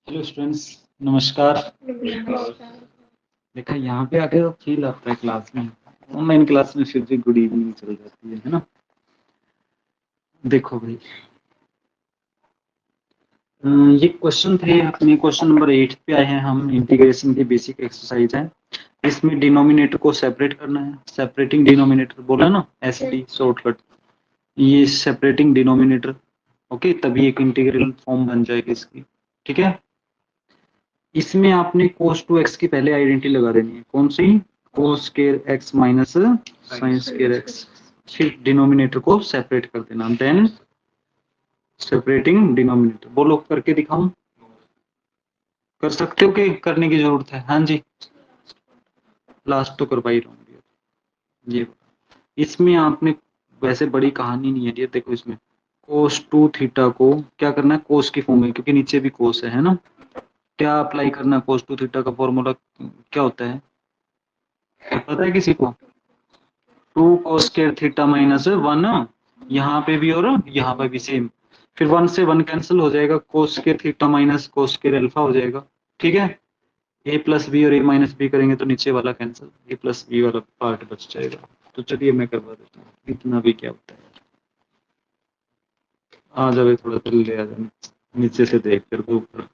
Hello students, नमस्कार। नमस्कार। देखा यहाँ पे आके तो फील आता है क्लास में। ऑनलाइन क्लास में फिर भी गुड इवनिंग चल जाती है ना। देखो भाई, ये क्वेश्चन थे अपने, क्वेश्चन नंबर 8 पे आए हैं हम। इंटीग्रेशन की बेसिक एक्सरसाइज है। इसमें डिनोमिनेटर को सेपरेट करना है। सेपरेटिंग डिनोमिनेटर बोला ना, एसडी शॉर्टकट। ये सेपरेटिंग डिनोमिनेटर, ओके, तभी एक इंटीग्रल फॉर्म बन जाएगी इसकी। ठीक है। इसमें आपने cos 2x की पहले आइडेंटिटी लगा देनी है। कौन सी? cos square x minus sin square x। फिर डिनोमिनेटर को सेपरेट कर देना। देन सेपरेटिंग डिनोमिनेटर, बोलो करके दिखाऊं? कर सकते हो कि करने की जरूरत है? हाँ जी, लास्ट तो करवा ही रहा हूँ। ये इसमें आपने, वैसे बड़ी कहानी नहीं है ये। देखो इसमें cos 2 थीटा को क्या करना है, cos की फॉर्म में, क्योंकि नीचे भी cos है ना। क्या अप्लाई करना है? cos 2 थीटा का फॉर्मूला क्या होता है, पता है किसी को? 2 cos स्क्वायर थीटा माइनस 1। यहाँ पे भी और यहाँ पे भी सेम। फिर 1 से 1 कैंसिल हो जाएगा, cos square theta minus cos square alpha हो जाएगा। ठीक है। a प्लस बी और a माइनस बी करेंगे तो नीचे वाला कैंसिल, a प्लस बी वाला पार्ट बच जाएगा। तो चलिए मैं करवा देता हूँ, इतना भी क्या होता है। आ जावे, थोड़ा जल्दी आ जाए, नीचे से देख कर दो ऊपर।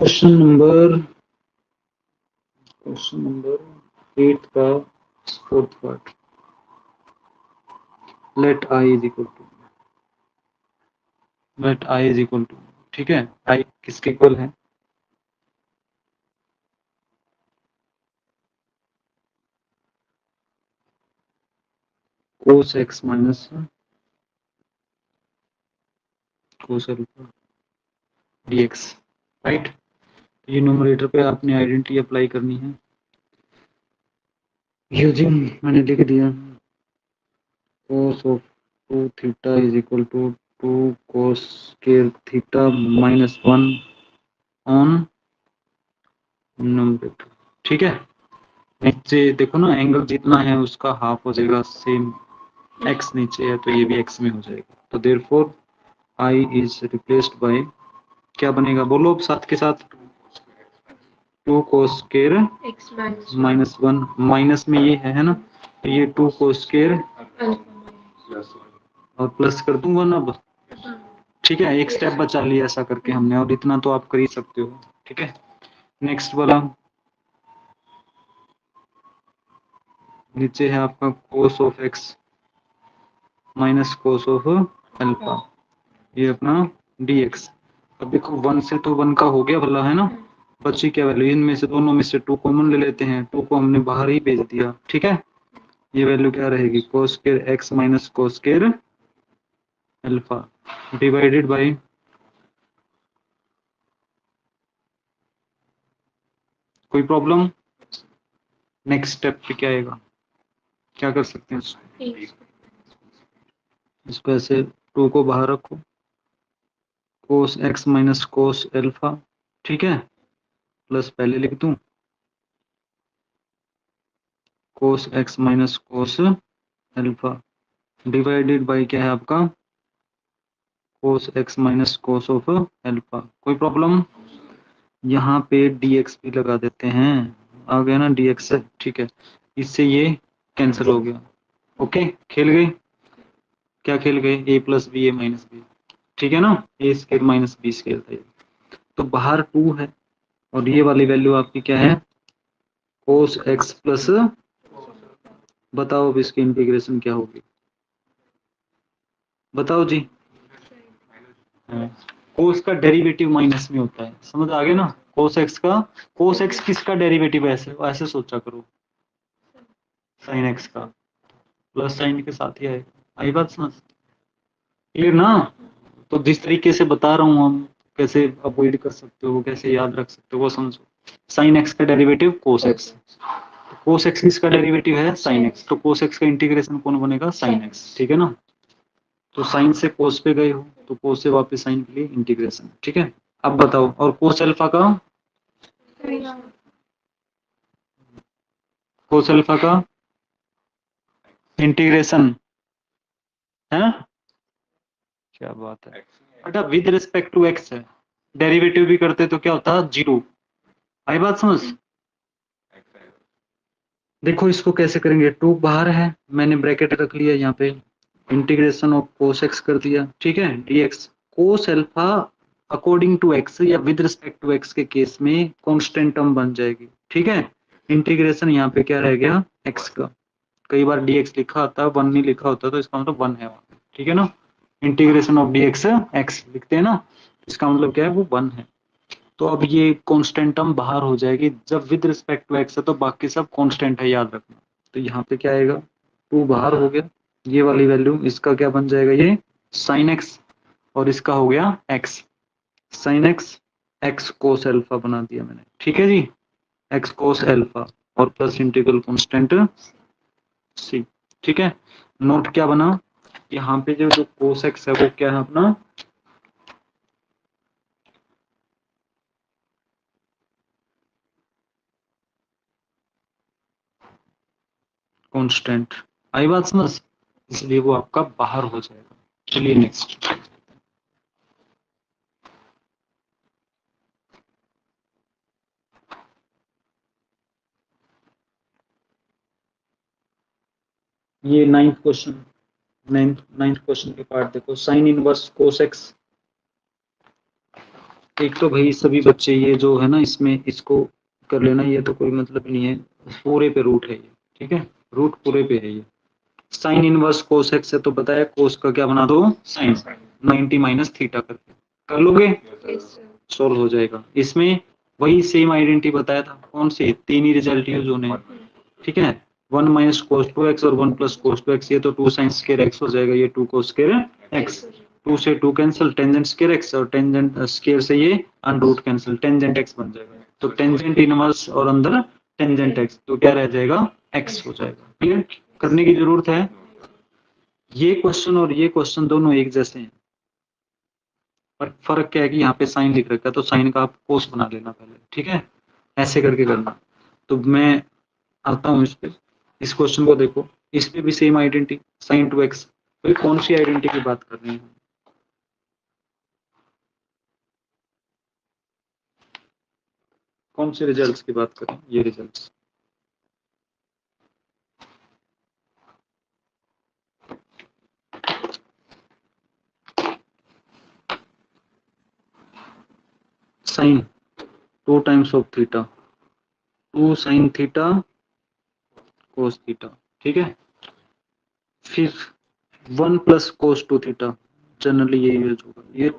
क्वेश्चन नंबर 8 का fourth part. Let I is equal to, let I is equal to, ठीक है, आई किसके इक्वल है? cos x minus cos alpha dx, right. ये न्यूमरेटर पे आपने आइडेंटिटी अप्लाई करनी है। यूजिंग, मैंने लिख दिया, cos of 2 theta is equal to 2 cos square theta minus 1 on numerator. ठीक है। नीचे देखो ना, एंगल जितना है उसका हाफ हो जाएगा, सेम x नीचे है तो ये भी x में हो जाएगा। तो therefore i is replaced by, क्या बनेगा बोलो साथ के साथ? 2 cos स्क्वायर माइनस 1, माइनस में ये है ना, तो ये 2 cos स्क्वायर और प्लस कर दूं 1 अब। ठीक है, एक स्टेप बचा लिया ऐसा करके हमने, और इतना तो आप कर ही सकते हो। ठीक है। नेक्स्ट वाला, नीचे है आपका cos of x minus cos of alpha, ये अपना dx। अब देखो 1 से तो 1 का हो गया भला, है ना। बची क्या वैल्यू? इनमें से, दोनों में से 2 कॉमन ले लेते हैं, 2 को हमने बाहर ही भेज दिया। ठीक है। ये वैल्यू क्या रहेगी? cos square x minus cos square alpha divided by, कोई प्रॉब्लम? नेक्स्ट स्टेप पे क्या आएगा, क्या कर सकते हैं इसको ऐसे 2 को बाहर रखो, cos x minus cos alpha, ठीक है, प्लस पहले लिख दूं cos x minus cos alpha divided by क्या है आपका, cos x minus cos of alpha. कोई प्रॉब्लम? यहाँ पे dx भी लगा देते हैं, आ गया ना dx है। ठीक है, इससे ये कैंसिल हो गया। ओके, खेल गए? क्या खेल गए? a plus B A minus B, ठीक है ना, A square minus B square था ये। तो बाहर 2 है, और ये वाली वैल्यू आपकी क्या है? cos x प्लस, बताओ अब इसकी इंटीग्रेशन क्या होगी, बताओ जी। cos का डेरिवेटिव माइनस में होता है, समझ आ गया ना। cos x का, cos x किसका डेरिवेटिव है? ऐसे ऐसे सोचा करो, sin x का, प्लस साइन के साथ ही आएगा। आई बात समझ, क्लियर ना? तो जिस तरीके से बता रहा हूँ हम, कैसे अवॉइड कर सकते हो, कैसे याद रख सकते हो वो समझो। साइन एक्स का derivative cos x, cos x किसका डेरिवेटिव है? sin x, तो cos x का इंटीग्रेशन कौन बनेगा? sin x, ठीक है ना। तो साइन से cos पे गए हो तो cos से वापस साइन के लिए इंटीग्रेशन। ठीक है। अब बताओ, और cos अल्फा का, cos अल्फा का इंटीग्रेशन है, क्या बात है बेटा, विद रिस्पेक्ट टू एक्स है, डेरिवेटिव भी करते तो क्या होता 0। आई बात समझ? देखो इसको कैसे करेंगे, 2 बाहर है, मैंने ब्रैकेट रख लिया यहाँ पे, इंटीग्रेशन ऑफ कोस एक्स कर दिया, ठीक है, dx cos alpha according to X या विद रिस्पेक्ट टू एक्स के केस में कांस्टेंट टर्म बन जाएगी, ठीक है। इंटीग्रेशन यहाँ पे क्या रह गया x का, कई बार dx लिखा होता है 1 नहीं लिखा होता तो इसका मतलब 1 है वहां पे, ठीक है ना। इंटीग्रेशन ऑफ dx x लिखते हैं ना, इसका मतलब क्या है वो 1 है। तो अब ये कांस्टेंट टर्म बाहर हो जाएगी, जब विद रिस्पेक्ट टू एक्स है तो बाकी सब कांस्टेंट है, याद रखना। तो यहाँ पे क्या आएगा, 2 बाहर हो गया, ये वाली वैल्यू, इसका क्या बन जाएगा ये साइन एक्स, और इसका हो गया x, sine x x cos alpha बना दिया मैंने, ठीक है जी, एक्स कोस अल्फा और प्लस इंटीग्रल कांस्टेंट सी, ठीक है। नोट क्या बना, यहाँ पे जो कोस एक्स है वो क्या है अपना कांस्टेंट, आई बात समझ, इसलिए वो आपका बाहर हो जाएगा। चलिए नेक्स्ट, ये 9th क्वेश्चन, 9th क्वेश्चन के पार्ट देखो, साइन इनवर्स कोस एक्स। एक तो भाई सभी बच्चे ये जो है ना इसमें इसको कर लेना, ये तो कोई मतलब नहीं है, पूरे पे रूट है ये, ठीक है, रूट पूरे पे है ये। साइन इनवर्स कोस एक्स है तो बताया कोस का क्या बना दो साइन, 90 माइनस थीटा करके कर लोगे, सोल्व हो जाएगा। इसमें वही सेम आइडेंटिटी बताया था, कौन सी, 3 ही रिजल्ट यूज होने, ठीक है, 1 माइनस कोस 2x और 1 प्लस कोस 2x, ये तो 2 साइन स्क्वायर x हो जाएगा, ये 2 कोस स्क्वायर x, 2 से 2 कैंसिल, टेंजेंट स्क्वायर x और टेंजेंट स्क्वायर से ये अंडर कैंसिल, टेंजेंट x बन जाएगा, तो टेंजेंट इनवर्स और अंदर टेंजेंट x, तो क्या रह जाएगा x हो जाएगा। क्लियर, करने की जरूरत है। ये क्वेश्चन और ये क्वेश्चन दोनों एक जैसे हैं, पर फर्क क्या है कि यहाँ पे साइन लिख रखा है तो साइन का आप कोस बना लेना पहले, ठीक है, ऐसे करके करना। तो मैं आता हूँ इस पे, इस क्वेश्चन को देखो, इस पे भी same identity sign to x, तो कौन सी आइडेंटिटी की बात कर रहे हैं, कौन से रिजल्ट्स की बात करें, ये results, sine 2 times of theta, 2 sine theta cos theta, ठीक है, फिर 1 प्लस कोस 2 थीटा, जनरली ये यूज होगा, ये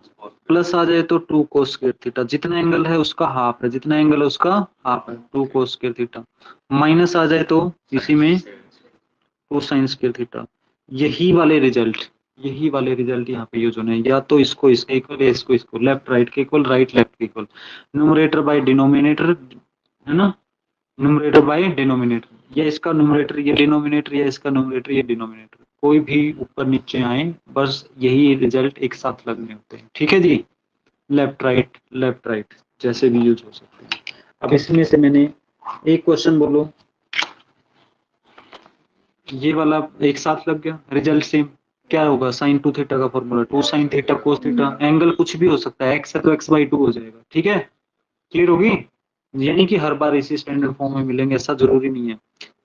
प्लस आ जाए तो 2 कोस स्क्वायर थीटा, जितना एंगल है उसका हाफ है, जितना एंगल है उसका हाफ है, 2 कोस स्क्वायर थीटा, माइनस आ जाए तो इसी में 2 साइन स्क्वायर थीटा। यही वाले रिजल्ट, यही वाले रिजल्ट यहाँ पे यूज होने हैं, या तो इसको इसके इक्वल या इसको इसको, लेफ्ट राइट के इक्वल, राइट लेफ्ट के इक्वल, न्यूमरेटर बाय डिनोमिनेटर, है ना, न्यूमरेटर बाय डिनोमिनेटर, या इसका न्यूमरेटर ये डिनोमिनेटर, या इसका न्यूमरेटर ये डिनोमिनेटर, कोई भी ऊपर नीचे आए, बस यही रिजल्ट एक साथ लगने होते हैं, ठीक है जी, लेफ्ट राइट जैसे भी यूज हो सकते हैं। अब इसमें से मैंने एक क्वेश्चन बोलो, ये वाला एक साथ लग गया, रिजल्ट सेम, क्या होगा, साइन 2 थीटा का formula 2 sine theta cos theta, angle कुछ भी हो सकता है, एक्स है तो x/2 हो जाएगा, ठीक है, क्लियर होगी, यानी कि हर बार इसी स्टैंडर्ड फॉर्म में मिलेंगे ऐसा जरूरी नहीं है।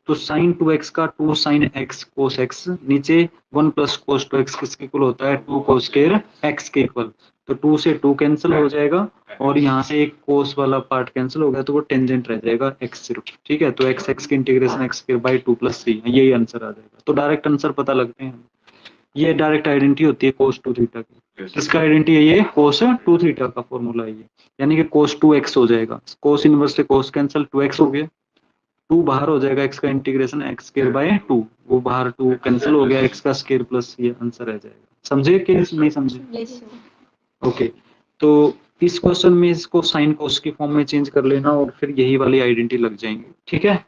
तो साइन 2x का 2 साइन x कोस x, नीचे 1 प्लस कोस 2x किसके इक्वल होता है 2 कोस स्क्वायर x के इक्वल, तो 2 से 2 कैंसिल हो जाएगा और यहाँ से एक कोस वाला पार्ट कैंसिल हो गया तो वो टेंजेंट रह जाएगा x सिर्फ, ठीक है, तो x की integration x square by 2 plus c, यही आंसर आ जाएगा। तो डायरेक्ट आंसर पता लगते हैं, ये डायरेक्ट आइडेंटिटी होती है कोस 2 थीटा की, किसका आइडेंटिटी है ये कोस 2 थीटा का फॉर्मूला है ये, यानी कि कोस 2x हो जाएगा, कोस इनवर्स से कोस कैंसिल, 2x हो गया, 2 बाहर हो जाएगा, x का इंटीग्रेशन x स्क्वायर बाय 2, वो बाहर 2 कैंसिल हो गया, x का स्क्वायर प्लस ये आंसर रह जाएगा। समझे कि नहीं समझे? ओके, तो इस क्वेश्चन में इसको साइन कोस की फॉर्म में चेंज कर लेना और फिर यही वाली आइडेंटिटी लग जाएंगे, ठीक है।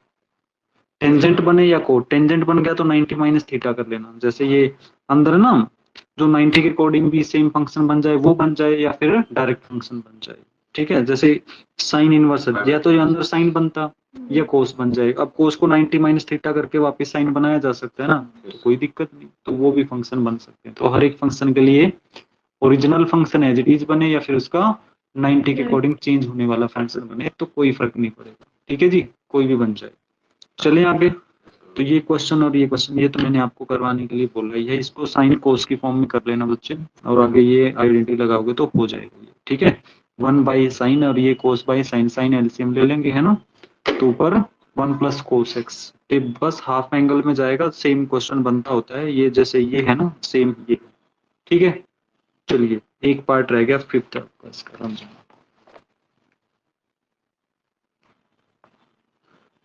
टेंजेंट बने या कोट, टेंजेंट बन गया तो 90 माइनस थीटा कर लेना, जैसे ये अंदर ना जो 90 के अकॉर्डिंग भी सेम फंक्शन बन जाए वो बन जाए, या फिर डायरेक्ट फंक्शन बन जाए, ठीक है, जैसे साइन इनवर्स या तो ये अंदर साइन बनता या कोस बन जाए, अब कोस को 90 माइनस थीटा करके वापस साइन बनाया जा सकता है ना, तो कोई दिक्कत नहीं, तो वो भी फंक्शन बन सकते हैं, तो हर एक फंक्शन के लिए original function as it is बने या फिर उसका 90 के अकॉर्डिंग चेंज होने वाला फंक्शन बने, तो कोई फर्क नहीं पड़ेगा। ठीक है जी, कोई भी बन जाए। चलिए आगे। तो ये क्वेश्चन और ये क्वेश्चन, ये तो मैंने आपको करवाने के लिए बोला ही है, इसको साइन कोस की फॉर्म में कर लेना बच्चे, और आगे ये आइडेंटिटी लगाओगे तो हो जाएगा ये। ठीक है, 1 बाई साइन और ये कोस बाई साइन, साइन एलसीएम ले लेंगे है ना, तो ऊपर 1 प्लस कोस एक्स, ये बस हाफ एंगल में जाएगा। सेम क्वेश्चन बनता होता है ये, जैसे ये है ना सेम ये। ठीक है, चलिए एक पार्ट रह गया फिफ्थ आपका इसका समझना,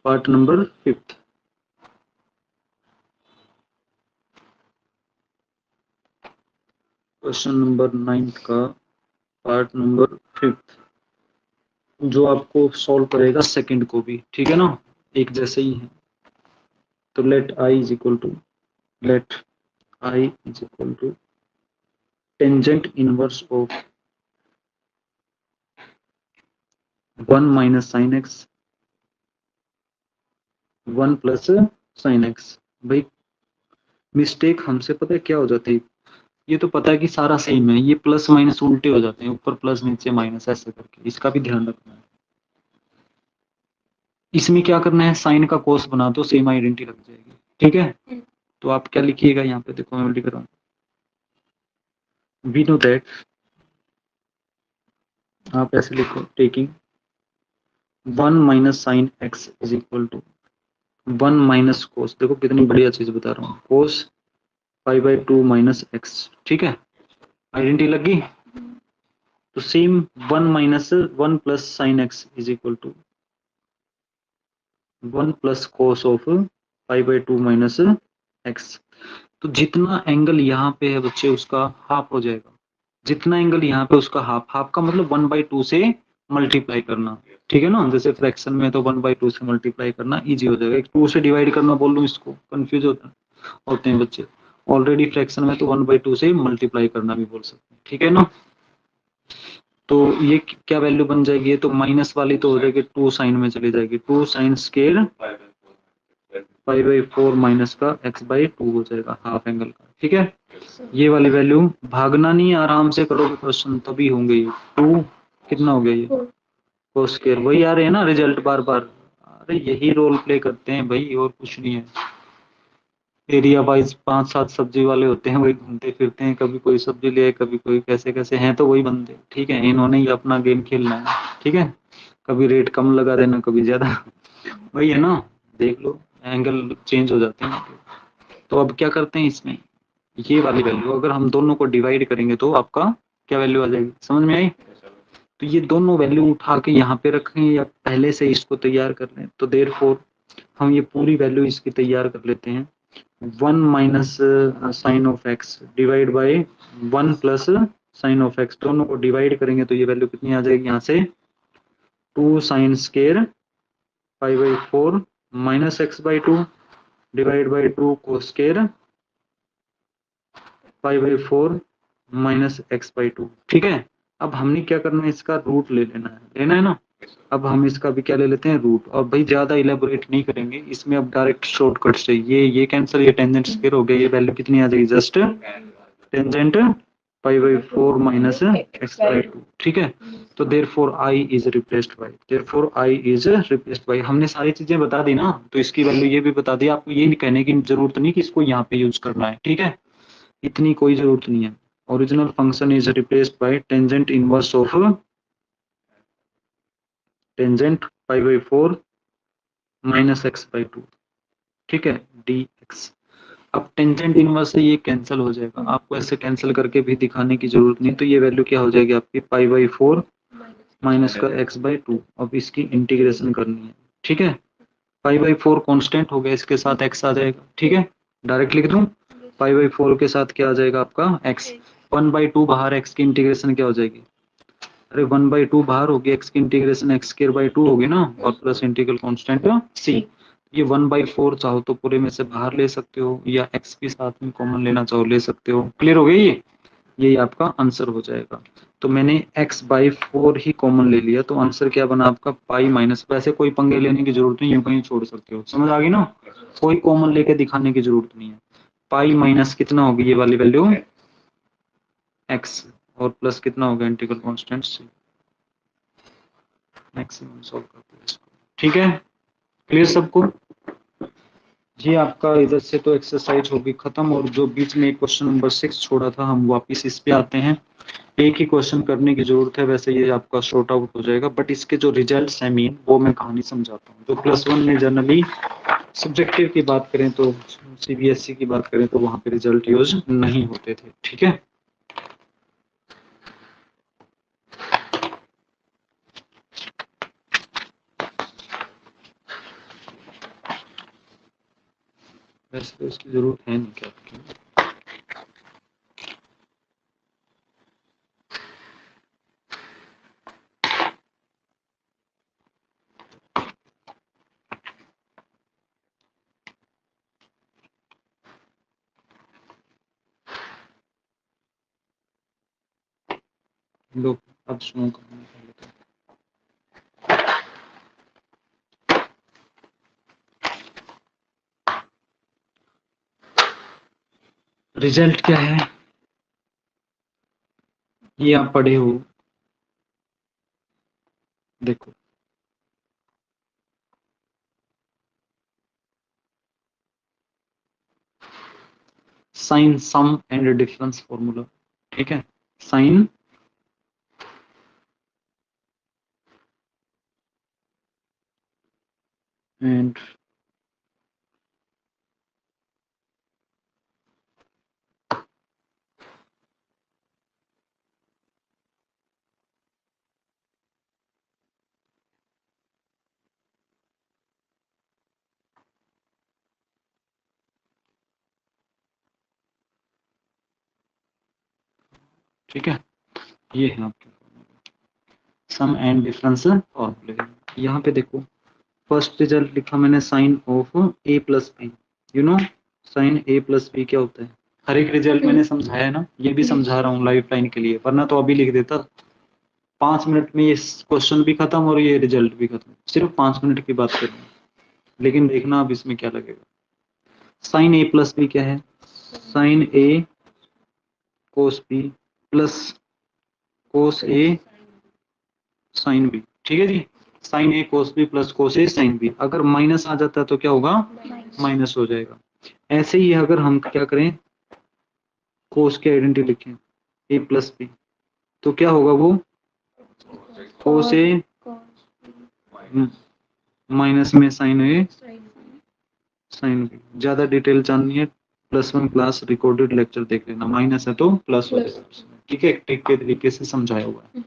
part number fifth. Question number 9 का पार्ट नंबर फिफ्थ, जो आपको सॉल्व करेगा सेकंड को भी। ठीक है ना, एक जैसे ही है। तो let I is equal to, let I is equal to tangent inverse of 1 minus sine X, 1 plus sine X. भाई मिस्टेक हमसे पता है क्या हो जाती है, ये तो पता है कि सारा सेम है, ये प्लस माइनस उल्टे हो जाते हैं, ऊपर प्लस नीचे माइनस ऐसे करके, इसका भी ध्यान रखना है। इसमें क्या करना है, साइन का कोस बना दो, सेम आइडेंटिटी लग जाएगी। ठीक है, तो आप क्या लिखिएगा यहाँ पे, देखो मैं लिख रहा हूँ, वी नो दैट, आप ऐसे लिखो, taking 1 minus sine X is equal to 1 minus cos, देखो कितनी बढ़िया चीज बता रहा हूँ, कोस 5/2 माइनस एक्स। ठीक है, आइडेंटिटी लगी। तो same 1 minus 1 plus sine X is equal to 1 plus cos of 5/2 minus X. तो जितना एंगल यहाँ पे है बच्चे उसका हाफ हो जाएगा, जितना एंगल यहाँ पे उसका हाफ, हाफ का मतलब 1/2 से मल्टीप्लाई करना। ठीक है ना, जैसे फ्रैक्शन में तो 1/2 से मल्टीप्लाई करना इजी हो जाएगा, एक 2 से डिवाइड करना बोल लूँ इसको, कंफ्यूज होते हैं बच्चे। ऑलरेडी फ्रैक्शन में तो 1/2 से मल्टीप्लाई करना भी बोल सकते हैं। ठीक है ना, तो ये क्या वैल्यू बन जाएगी, ये तो माइनस वाली तो हो जाएगी 2 साइन में चली जाएगी, 2 साइन स्केयर 5/4 माइनस का x/2 हो जाएगा हाफ एंगल का। ठीक है, ये वाली वैल्यू भागना नहीं, आराम से करोगे क्वेश्चन तभी होंगे ये। 2 कितना हो गया ये कोस स्केयर, वही आ रहे हैं ना रिजल्ट बार बार। अरे यही रोल प्ले करते हैं भाई, और कुछ नहीं है। एरिया वाइज 5-7 सब्जी वाले होते हैं, वही घूमते फिरते हैं, कभी कोई सब्जी ले, कभी कोई कैसे कैसे हैं, तो वही बंदे। ठीक है, इन्होंने ही अपना गेम खेलना है। ठीक है, कभी रेट कम लगा देना, कभी ज्यादा, वही है ना, देख लो एंगल चेंज हो जाते हैं। तो अब क्या करते हैं इसमें, ये वाली वैल्यू अगर हम दोनों को डिवाइड करेंगे तो आपका क्या वैल्यू आ जाएगी, समझ में आई। तो ये दोनों वैल्यू उठा के यहाँ पे रखें या पहले से इसको तैयार कर लें, तो देयरफॉर हम ये पूरी वैल्यू इसकी तैयार कर लेते हैं। 1 minus sine of X divide by 1 plus sine of X, दोनों को डिवाइड करेंगे तो ये वैल्यू कितनी आ जाएगी यहाँ से, 2 sine square 5/4 minus x/2 divide by 2 को स्केयर 5/4 माइनस x/2। ठीक है, अब हमने क्या करना है, इसका रूट लेना है ना। अब हम इसका भी क्या ले लेते हैं, रूट। और भाई ज्यादा इलेबोरेट नहीं करेंगे इसमें, अब डायरेक्ट शॉर्टकट से ये कैंसिल, ये टेंजेंट स्क्वायर हो गया, ये वैल्यू कितनी आ जाएगी, जस्ट टेंजेंट 5/4 माइनस x/2। ठीक है, तो therefore I is replaced by, therefore I is replaced by, हमने सारी चीजें बता दी ना, तो इसकी वैल्यू ये भी बता दी। आपको ये नहीं कहने की जरूरत नहीं कि इसको यहाँ पे यूज करना है। ठीक है, इतनी कोई जरूरत नहीं है। Original function is replaced by tangent inverse of tangent 5/4 minus x/2। ठीक है, dx। अब टेंजेंट इनवर्स से ये कैंसिल हो जाएगा, आपको ऐसे कैंसिल करके भी दिखाने की जरूरत नहीं, तो ये वैल्यू क्या हो जाएगी आपकी, 5/4 माइनस का x/2। अब इसकी इंटीग्रेशन करनी है। ठीक है, 5/4 कांस्टेंट हो गया, इसके साथ x आ जाएगा। ठीक है, डायरेक्ट लिख दूं, 5/4 के साथ क्या आ जाएगा आपका x, 1/2 बाहर, x की इंटीग्रेशन क्या हो जाएगी, अरे 1/2 बाहर होगी, x की इंटीग्रेशन x²/2 होगी ना, और प्लस इंटीग्रल कांस्टेंट c। ये 1/4 चाहो तो पूरे में से बाहर ले सकते हो, या x भी साथ में कॉमन लेना चाहो ले सकते हो। क्लियर हो गया ये, यही आपका आंसर हो जाएगा। तो मैंने x/4 ही कॉमन ले लिया, तो आंसर क्या बना आपका, पाई माइनस, वैसे कोई पंगे लेने की जरूरत नहीं, यूं कहीं छोड़ सकते हो, समझ आ गई ना, कोई कॉमन लेके दिखाने की जरूरत नहीं है। पाई माइनस कितना होगी ये वाली वैल्यू, x, और प्लस कितना होगा इंटीग्रल कांस्टेंट से, मैक्सिमम सॉल्व करते हैं इसको। ठीक है, क्लियर सबको? ये आपका इधर से तो एक्सरसाइज होगी खत्म, और जो बीच में क्वेश्चन नंबर 6 छोड़ा था हम वापस इस पे आते हैं। एक ही क्वेश्चन करने की जरूरत है, वैसे ये आपका शॉर्ट आउट हो जाएगा, बट इसके जो रिजल्ट्स हैं मेन वो मैं कहानी समझाता हूँ। जो +1 में जनरली सब्जेक्टिव की बात करें तो, सीबीएसई की बात करें तो वहां पे रिजल्ट यूज नहीं होते थे। ठीक है, वैसे तो इसकी जरूरत है नहीं क्या आपकी। लोग अब सुनो कहानी पहले तो। रिजल्ट क्या है ये आप पढ़े हो, देखो sine sum and difference formula. ठीक है, साइन एंड ठीक है, ये है आपके सम एंड डिफरेंस फॉर्मूले। यहाँ पे देखो फर्स्ट रिजल्ट लिखा मैंने sine of A plus B. You know sine A plus B क्या होता है? हर एक रिजल्ट मैंने समझाया है ना, ये भी समझा रहा हूँ लाइफ लाइन के लिए, वरना तो अभी लिख देता 5 मिनट में, ये क्वेश्चन भी खत्म और ये रिजल्ट भी खत्म, सिर्फ 5 मिनट की बात कर रहे हैं। लेकिन देखना अब इसमें क्या लगेगा। साइन ए प्लस बी क्या है? Sign A cos B plus cos A sine B. ठीक है जी, sign A cos B plus cos A sine B. अगर माइनस आ जाता है तो क्या होगा? माइनस हो जाएगा। ऐसे ही अगर हम क्या करें, कोस की आइडेंटिटी लिखें ए प्लस बी, तो क्या होगा वो कोस ए माइनस में साइन ए साइन बी। ज्यादा डिटेल जाननी है +1 क्लास रिकॉर्डेड लेक्चर देख लेना, माइनस है तो प्लस हो जाएगा। ठीक है, ट्रिक के तरीके से समझाया हुआ है।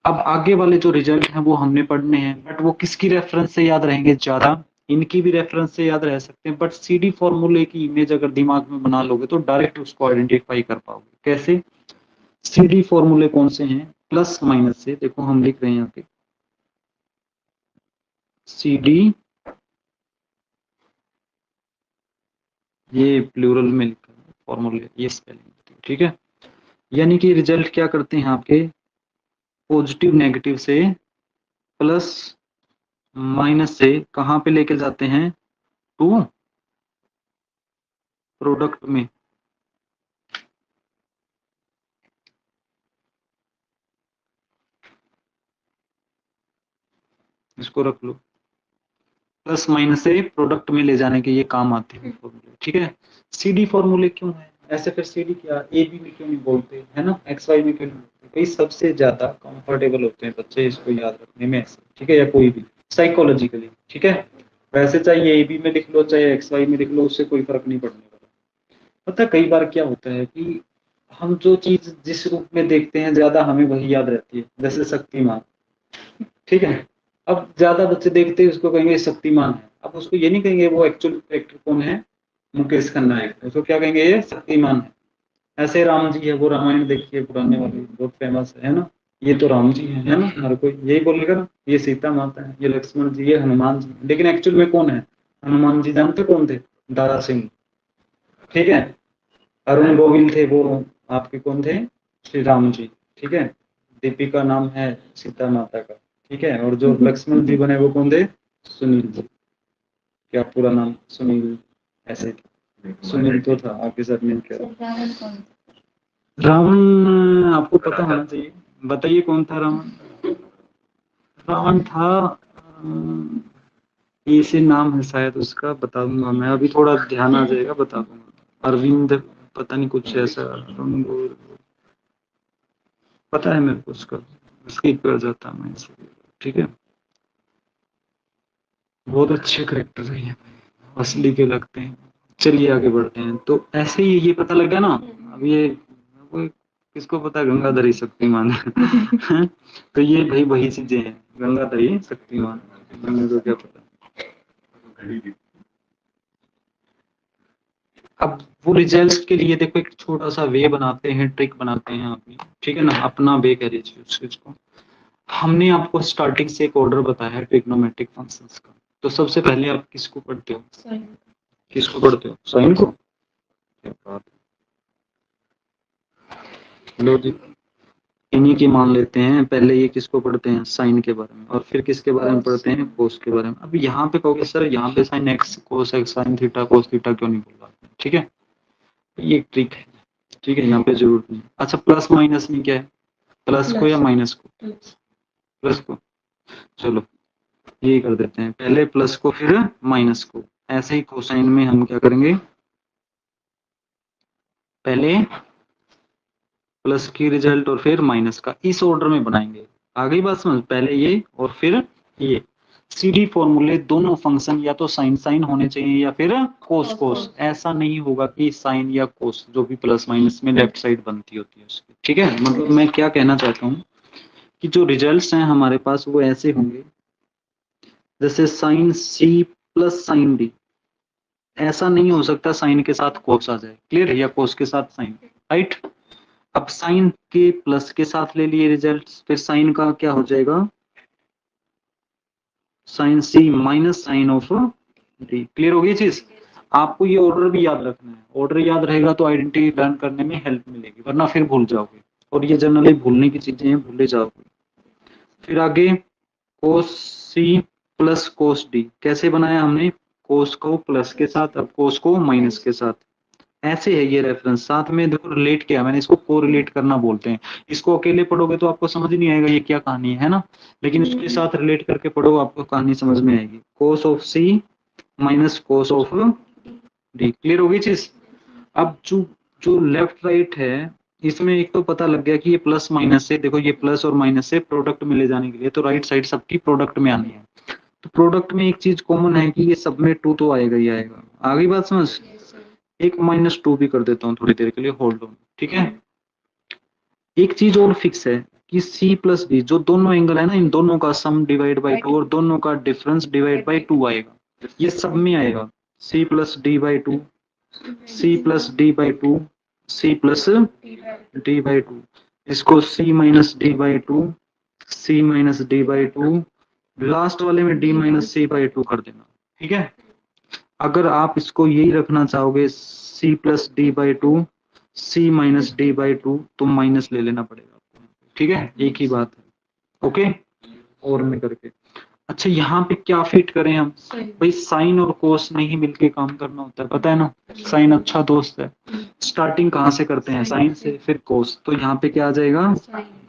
अब आगे वाले जो रिजल्ट हैं वो हमने पढ़ने हैं, बट वो किसकी रेफरेंस से याद रहेंगे ज्यादा? इनकी भी रेफरेंस से याद रह सकते हैं, बट सीडी फॉर्मूले की इमेज अगर दिमाग में बना लोगे तो डायरेक्ट उसको आइडेंटिफाई कर पाओगे। कैसे? सीडी फॉर्मूले कौन से हैं प्लस माइनस से? देखो हम लिख रहे हैं यहाँ पे सीडी, ये प्लूरल में लिखा है फॉर्मूले, ये स्पेलिंग। ठीक है, यानी कि रिजल्ट क्या करते हैं आपके, पॉजिटिव नेगेटिव से प्लस माइनस से कहाँ पे लेके जाते हैं? टू प्रोडक्ट में। इसको रख लो, प्लस माइनस से प्रोडक्ट में ले जाने के ये काम आते हैं फॉर्मूले। ठीक है, सीडी फॉर्मूले क्यों है ऐसे? फिर सीडी क्या ए बी में क्यों नहीं बोलते, है ना, एक्स वाई में क्यों नहीं बोलते? कई सबसे ज्यादा कंफर्टेबल होते हैं बच्चे इसको याद रखने में ऐसे। ठीक है, या कोई भी साइकोलॉजिकली। ठीक है, वैसे चाहे ए बी में लिख लो चाहे एक्स वाई में लिख लो, उससे कोई फर्क नहीं पड़ने वाला। पता है कई बार क्या होता है कि हम जो चीज जिस रूप में देखते हैं ज्यादा हमें वही याद रहती है, जैसे शक्तिमान। ठीक है, अब ज्यादा बच्चे देखते हैं उसको कहेंगे शक्तिमान है, अब उसको ये नहीं कहेंगे वो एक्चुअल एक्टर कौन है, मुकेश खन्ना है, उसको क्या कहेंगे, ये शक्तिमान है। ऐसे राम जी है, वो रामायण देखिए पुराने वाली बहुत फेमस है ना, ये तो राम जी है ना, हर कोई यही बोलेगा ना, ये सीता माता है, ये लक्ष्मण जी, ये हनुमान जी। लेकिन एक्चुअल में कौन है? हनुमान जी जानते कौन थे? दारा सिंह। ठीक है, अरुण गोविल थे वो आपके कौन थे? श्री राम जी। ठीक है, दीपिका नाम है सीता माता का। ठीक है, और जो लक्ष्मण जी बने वो कौन थे? सुनील जी। क्या पूरा नाम? सुनील ऐसे। सुनील तो था आपके साथ में क्या? रावण आपको पता होना चाहिए। बताइए कौन था रावण? रावण था ये से नाम है शायद उसका, बता दूंगा मैं, अभी थोड़ा ध्यान आ जाएगा बता दूंगा। अरविंद पता नहीं कुछ ऐसा, पता है मेरे को उसका, स्किप कर जाता मैं इसे, ठीक है। बहुत अच्छे करेक्टर है ये, असली के लगते हैं। चलिए आगे बढ़ते हैं। तो ऐसे ही ये पता लग गया ना। अब ये किसको पता, गंगाधरी शक्तिमान है। तो ये भाई वही चीजें हैं, गंगाधरी शक्तिमान, मेरे को क्या पता। अब वो रिजल्ट्स के लिए देखो एक छोटा सा वे बनाते हैं, ट्रिक बनाते हैं अपनी, ठीक है ना, अपना वे कह लीजिए उस चीज को। हमने आपको स्टार्टिंग से एक ऑर्डर बताया है ट्रिग्नोमेट्रिक फंक्शंस का। तो सबसे पहले आप किसको पढ़ते हो? साइन। किसको पढ़ते हो? साइन को। क्या बात है, लो जी, इन्हीं की मान लेते हैं। पहले ये किसको पढ़ते हैं? साइन के बारे में, और फिर किसके बारे में पढ़ते हैं? कोस के बारे में। अब यहाँ पे कहोगे सर यहाँ पे sine x cos x sign theta cos theta क्यों नहीं बोल रहा? ठीक है, ये एक ट्रिक है, ठीक है, यहाँ पे जरूरत नहीं। अच्छा, प्लस माइनस में क्या है? प्लस को या माइनस को? प्लस को। चलो ये कर देते हैं, पहले प्लस को फिर माइनस को। ऐसे ही कोसाइन में हम क्या करेंगे, पहले प्लस की रिजल्ट और फिर माइनस का, इस ऑर्डर में बनाएंगे। आ गई बात समझ? पहले ये और फिर ये। सीडी फॉर्मूले दोनों फंक्शन या तो साइन साइन होने चाहिए या फिर कोस कोस। ऐसा नहीं होगा कि साइन या कोस जो भी प्लस माइनस में लेफ्ट साइड बनती होती है उसकी, ठीक है। मतलब मैं क्या कहना चाहता हूँ कि जो रिजल्ट्स हैं हमारे पास वो ऐसे होंगे, जैसे sine C plus sine D. ऐसा नहीं हो सकता साइन के साथ कोस आ जाए, क्लियर, या कोस के साथ साइन, राइट। अब साइन के प्लस के साथ ले लिए रिजल्ट, फिर साइन का क्या हो जाएगा? Sine C minus sine of D. Clear हो गई चीज? आपको ये ऑर्डर भी याद रखना है, ऑर्डर याद रहेगा तो आइडेंटिटी लर्न करने में हेल्प मिलेगी, वरना फिर भूल जाओगे। और ये जनरली भूलने की चीजें हैं, भूले जाओगे। फिर आगे कोस सी प्लस कोस डी कैसे बनाया हमने? कोस को प्लस के साथ, अब कोस को माइनस के साथ। ऐसे है ये रेफरेंस। साथ में देखो रिलेट किया मैंने, इसको कोरिलेट करना बोलते हैं। इसको अकेले पढ़ोगे तो आपको समझ नहीं आएगा ये क्या कहानी है ना, लेकिन इसके साथ रिलेट करके पढ़ो, आपको कहानी समझ में आएगी। Cos of C minus cos of D. Clear होगी चीज? अब जो जो लेफ्ट राइट है, इसमें एक तो पता लग गया कि ये प्लस माइनस से, देखो ये प्लस और माइनस से प्रोडक्ट में ले जाने के लिए तो राइट साइड सबकी प्रोडक्ट में आनी है। तो प्रोडक्ट में एक चीज कॉमन है कि ये सब में टू तो आएगा ही आएगा। आगे बात समझ? एक माइनस टू भी कर देता हूँ थोड़ी देर के लिए, होल्ड ऑन, ठीक है। एक चीज और फिक्स है कि सी प्लस डी, जो दोनों एंगल है ना, इन दोनों का सम डिवाइड बाई टू और दोनों का डिफरेंस डिवाइड बाई टू आएगा। ये सब में आएगा, C plus D by two, C plus D by two, C plus D by two. इसको C minus D by two, C minus D by two, last वाले में D minus C by two कर देना, ठीक है। अगर आप इसको यही रखना चाहोगे C plus D by two, C minus D by two, तो माइनस ले लेना पड़ेगा आपको, ठीक है, एक ही बात है। ओके, और में करके। अच्छा यहाँ पे क्या फिट करें हम? भाई साइन और कोस नहीं मिलके काम करना होता है, पता है ना। साइन अच्छा दोस्त है। स्टार्टिंग कहाँ से करते हैं? साइन से, फिर कोस। तो यहाँ पे क्या आ जाएगा?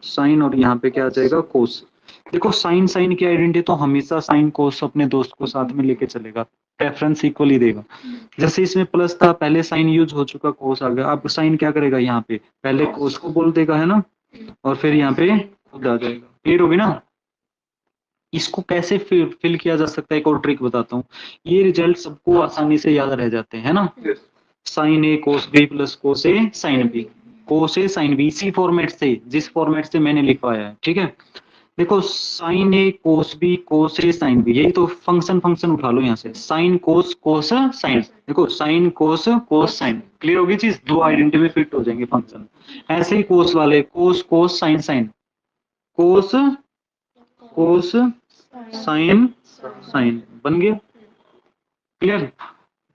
साइन, और यहाँ पे क्या आ जाएगा? कोस। देखो साइन साइन की आइडेंटिटी तो हमेशा साइन कोस अपने दोस्त को साथ में लेके चलेगा, रेफरेंस इक्वली देगा। जैसे इसमें प्लस था, पहले साइन यूज हो चुका, कोस आ गया, अब साइन क्या करेगा? यहाँ पे पहले कोस को बोल देगा, है ना, और फिर यहाँ पे खुद आ जाएगा। क्लियर होगी ना? इसको कैसे फिल किया जा सकता है, एक और ट्रिक बताता हूँ। ये रिजल्ट सबको आसानी से याद रह जाते हैं, है ना। Sign A cos B plus cos A sine B, cos A sine B, इसी फॉर्मेट से, जिस फॉर्मेट से मैंने लिखवाया है, ठीक है। देखो sign A cos B cos A sine B, यही तो फंक्शन फंक्शन उठा लो यहाँ से, साइन कोस कोस साइन। देखो साइन कोस कोस साइन, क्लियर होगी चीज? दो आइडेंटिटी में फिट हो जाएंगे फंक्शन। ऐसे ही कोस वाले, कोस कोस साइन साइन, कोस कोस साइन साइन, बन गया। क्लियर?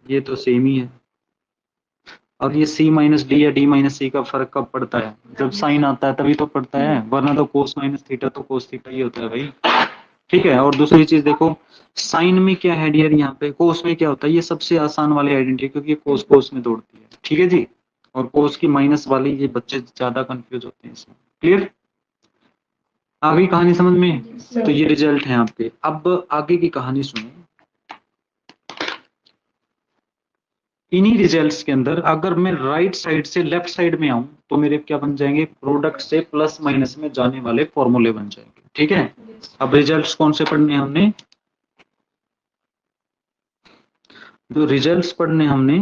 ये तो सेम ही है। अब ये सी माइनस डी या डी माइनस सी का फर्क कब पड़ता है? जब साइन आता है तभी तो पड़ता है, वरना तो कोस माइनस थीटा तो कोस थीटा ही होता है भाई, ठीक है। और दूसरी चीज देखो, साइन में क्या है डियर, यहाँ पे कोस में क्या होता है? ये सबसे आसान वाली आइडेंटिटी, क्योंकि ये कोस कोस में दौड़ती है, ठीक है जी। और कोस की माइनस वाली, ये बच्चे ज्यादा कंफ्यूज होते हैं इसमें। क्लियर? आ गई कहानी समझ में? तो ये रिजल्ट है आपके। अब आगे की कहानी सुनो। इन्हीं रिजल्ट्स के अंदर अगर मैं राइट साइड से लेफ्ट साइड में आऊं तो मेरे क्या बन जाएंगे? प्रोडक्ट से प्लस माइनस में जाने वाले फॉर्मूले बन जाएंगे। ठीक है? अब रिजल्ट्स कौन से पढ़ने हैं हमने? जो रिजल्ट्स पढ़ने हमने,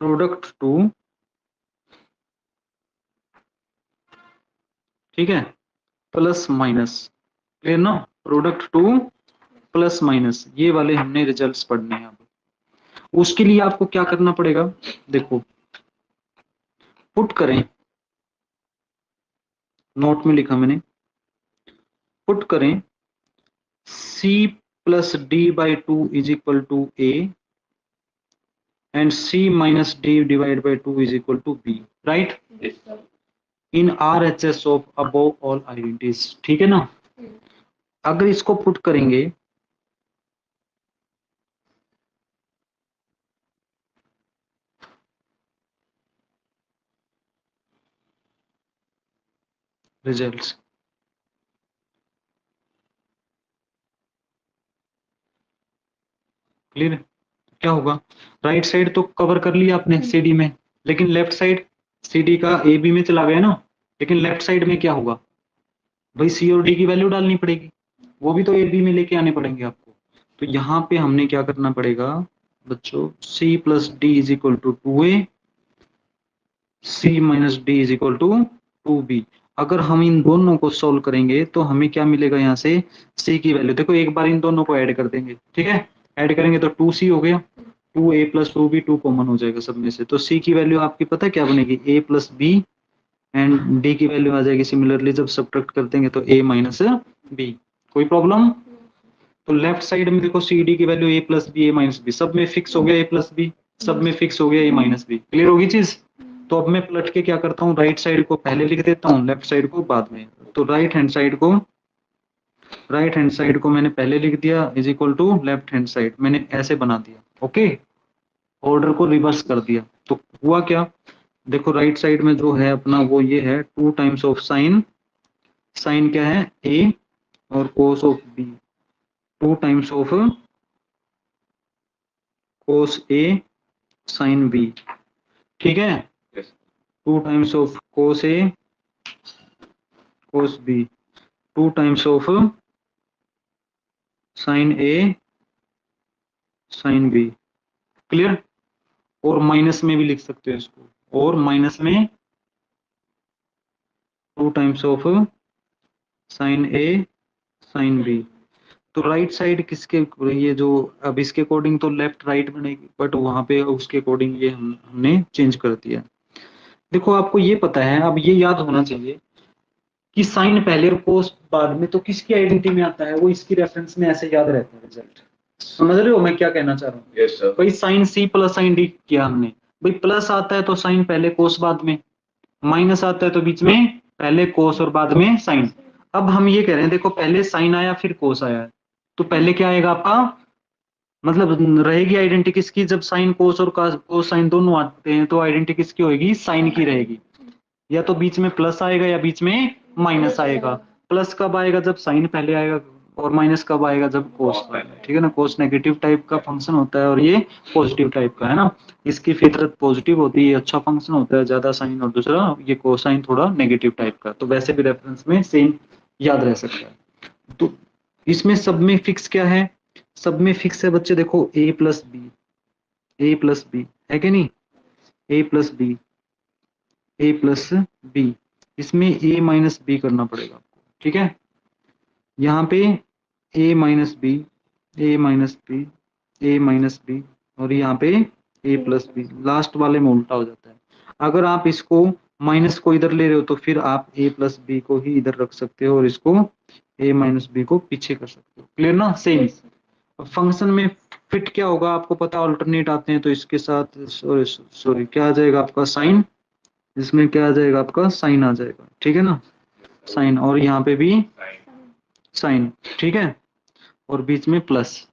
प्रोडक्ट टू, ठीक है, प्लस माइनस। क्लियर ना? प्रोडक्ट टू प्लस माइनस, ये वाले हमने रिजल्ट्स पढ़ने हैं। अब उसके लिए आपको क्या करना पड़ेगा? देखो, पुट करें, नोट में लिखा मैंने, पुट करें c plus D by two is equal to A and c minus D divide by two is equal to B, right? In R H S of above all identities. ठीक है ना? अगर इसको put करेंगे, results, clear? क्या होगा? Right side तो cover कर लिया आपने सीडी में, लेकिन लेफ्ट साइड सीडी का ए बी में चला गया ना, लेकिन लेफ्ट साइड में क्या होगा भाई? सी और डी की वैल्यू डालनी पड़ेगी, वो भी तो ए बी में लेके आने पड़ेंगे आपको। तो यहाँ पे हमने क्या करना पड़ेगा बच्चों? C plus D is equal to two A, C minus D is equal to two B. अगर हम इन दोनों को सोल्व करेंगे तो हमें क्या मिलेगा? यहाँ से सी की वैल्यू, देखो एक बार इन दोनों को ऐड कर देंगे, ठीक है? ऐड करेंगे तो टू सी हो गया, two A plus two B, two common हो जाएगा सब में से। तो सी की वैल्यू आपकी पता है क्या बनेगी? ए प्लस बी, एंड डी की वैल्यू आ जाएगी सिमिलरली, जब सब्ट्रैक्ट कर देंगे तो ए माइनस बी। कोई प्रॉब्लम? तो लेफ्ट साइड में देखो सी डी की value A plus B, A minus B, सब में फिक्स हो गया ए प्लस बी, सब में फिक्स हो गया ए माइनस बी। क्लियर होगी चीज? तो अब मैं पलट के क्या करता हूँ? राइट साइड को पहले लिख देता हूँ, लेफ्ट साइड को बाद में। तो राइट हैंड साइड को मैंने पहले लिख दिया is equal to left hand side, मैंने ऐसे बना दिया। ओके, ऑर्डर को रिवर्स कर दिया। तो हुआ क्या? देखो राइट साइड में जो है अपना वो ये है, two times of sine, sine क्या है? ए, और cos of B, two times of cos A sine B. ठीक है? Two times of cos A cos B, two times of sine A sine B. Clear? और minus में भी लिख सकते हो इसको, और माइनस में two times of sine A sine B. तो राइट साइड किसके, ये जो अब इसके अकॉर्डिंग तो लेफ्ट राइट बनेगी, बट वहां पे उसके अकॉर्डिंग ये हमने चेंज कर दिया। देखो आपको ये पता है, अब ये याद होना चाहिए कि साइन पहले और कोस बाद में, तो किसकी आइडेंटिटी में आता है? वो इसकी रेफरेंस में ऐसे याद रहता है रिजल्ट। समझ रहे हो मैं क्या कहना चाह रहा हूँ? Yes sir. भाई sine C plus sine D किया हमने, भाई प्लस आता है तो साइन पहले कोस बाद में, माइनस आता है तो बीच में पहले कोस और बाद में साइन। अब हम ये कह रहे हैं देखो, पहले साइन आया फिर कोस आया, तो पहले क्या आएगा आपका? मतलब रहेगी आइडेंटिटी किसकी? जब साइन कोस और कोस साइन दोनों आते हैं तो आइडेंटिटी किसकी होगी? साइन की रहेगी। या तो बीच में प्लस आएगा या बीच में माइनस आएगा। प्लस कब आएगा? जब साइन पहले आएगा, और माइनस कब आएगा? जब कोस आएगा। ठीक है ना? कोस नेगेटिव टाइप का फंक्शन होता है और ये पॉजिटिव टाइप का है ना। इसकी फितरत पॉजिटिव होती है, अच्छा फंक्शन होता है, ज्यादा साइन, और दूसरा ये कोसाइन थोड़ा नेगेटिव टाइप का। तो वैसे भी रेफरेंस में सेम याद रह सकता है। तो इसमें सब में फिक्स क्या है? सब में फिक्स है बच्चे, देखो ए प्लस बी, ए प्लस बी है कि नहीं? ए प्लस बी, ए प्लस बी, इसमें ए माइनस बी करना पड़ेगा आपको। ठीक है? यहाँ पे ए minus B, A minus B, A minus B, और यहाँ पे ए प्लस बी। लास्ट वाले में उल्टा हो जाता है। अगर आप इसको माइनस को इधर ले रहे हो तो फिर आप ए प्लस बी को ही इधर रख सकते हो और इसको ए माइनस बी को पीछे कर सकते हो। क्लियर ना? सेम फंक्शन में फिट क्या होगा आपको पता, अल्टरनेट आते हैं तो इसके साथ सॉरी क्या आ जाएगा आपका? साइन। इसमें क्या आ जाएगा आपका? साइन आ जाएगा। ठीक है ना? साइन, और यहाँ पे भी साइन। ठीक है? और बीच में प्लस,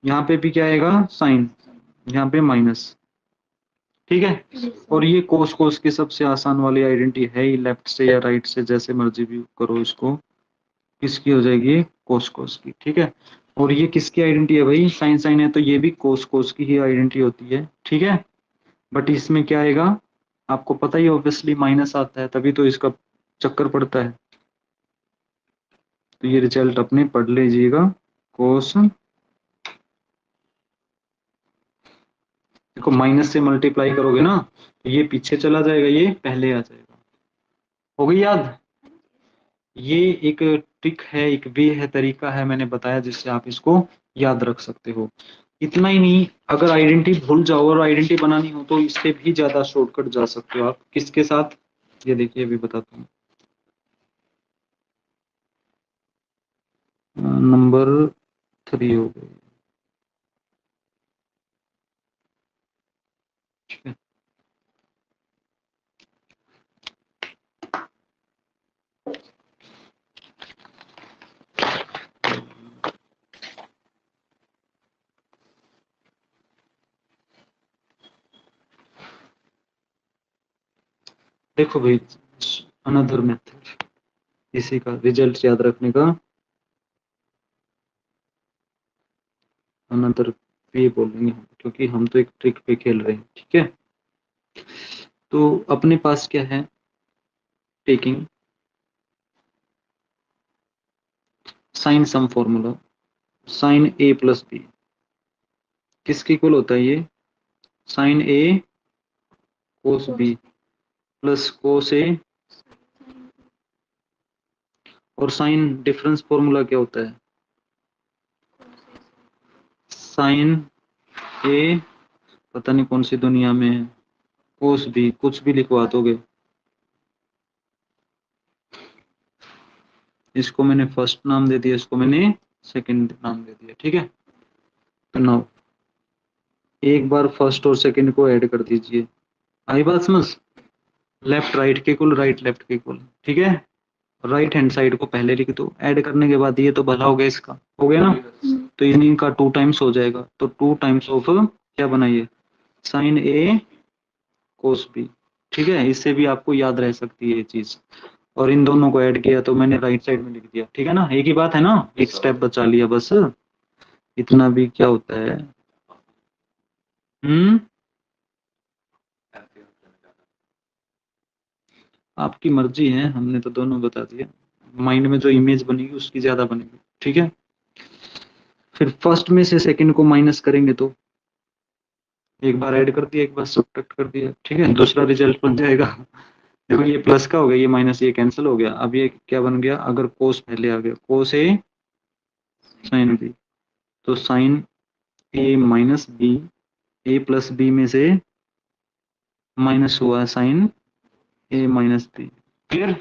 यहाँ पे भी क्या आएगा? साइन, यहाँ पे माइनस। ठीक है। और ये कोस कोस की सबसे आसान वाली आइडेंटिटी है ही, लेफ्ट से या राइट से जैसे मर्जी व्यू करो इसको, किसकी हो जाएगी, कोस कोस की, ठीक है। और ये किसकी आइडेंटिटी है भाई, साइन साइन है तो ये भी कोस कोस की ही आइडेंटिटी होती है, ठीक है। बट इसमें क्या आएगा, आपको पता ही ऑब्वियसली माइनस आता है, तभी तो इसका चक्कर पड़ता है। तो ये रिजल्ट अपने पढ़ लीजिएगा, कोस, देखो माइनस से मल्टीप्लाई करोगे ना तो ये पीछे चला जाएगा, ये पहले आ जाएगा। हो गई याद। ये एक ट्रिक है, एक वे है, तरीका है, मैंने बताया जिससे आप इसको याद रख सकते हो। इतना ही नहीं, अगर आइडेंटिटी भूल जाओ और आइडेंटिटी बनानी हो तो इससे भी ज्यादा शॉर्टकट जा सकते हो आप, किसके साथ, ये देखिए अभी बताता हूँ। नंबर 3 हो गई, ठीक है। देखो भाई, अनदर मेथड, इसी का रिजल्ट याद रखने का अनदर वे बोलेंगे हम, क्योंकि हम तो एक ट्रिक पे खेल रहे हैं, ठीक है। तो अपने पास क्या है, taking sine sum formula, sine A plus B किसके इक्वल होता है, ये sine A cos B plus cos A, और साइन डिफरेंस फॉर्मूला क्या होता है, साइन ए, पता नहीं कौन सी दुनिया में है, कोस बी, कुछ भी लिखवा दोगे। इसको मैंने फर्स्ट नाम दे दिया, इसको मैंने सेकंड नाम दे दिया, ठीक है। तो नाउ एक बार फर्स्ट और सेकंड को ऐड कर दीजिए, आई बात समझ, लेफ्ट राइट के इक्वल, राइट लेफ्ट के इक्वल, ठीक है। राइट हैंड साइड को पहले लिख दो, ऐड करने के बाद ये तो भला हो गया इसका, हो गया ना। तो इनका 2 टाइम्स हो जाएगा, तो 2 टाइम्स ऑफ क्या बनाइए, साइन ए कोस बी, ठीक है। इससे भी आपको याद रह सकती है ये चीज। और इन दोनों को ऐड किया तो मैंने राइट साइड में लिख दिया, ठीक है ना, एक ही बात है ना, एक स्टेप बचा लिया बस, इतना भी क्या होता है। हम्म, आपकी मर्जी है, हमने तो दोनों बता दिया, माइंड में जो इमेज बनेगी उसकी ज्यादा बनेगी, ठीक है। फिर फर्स्ट में से सेकंड को माइनस करेंगे तो एक बार ऐड कर दिया, एक बार सब्ट्रैक्ट कर दिया, ठीक है, दूसरा रिजल्ट बन जाएगा। देखो ये प्लस का हो गया, ये माइनस, ये कैंसिल हो गया, अब ये क्या बन गया, अगर कोस पहले आ गया, कोस ए साइन बी, तो साइन ए माइनस बी, ए प्लस बी में से माइनस हुआ साइन ए माइनस बी, क्लियर।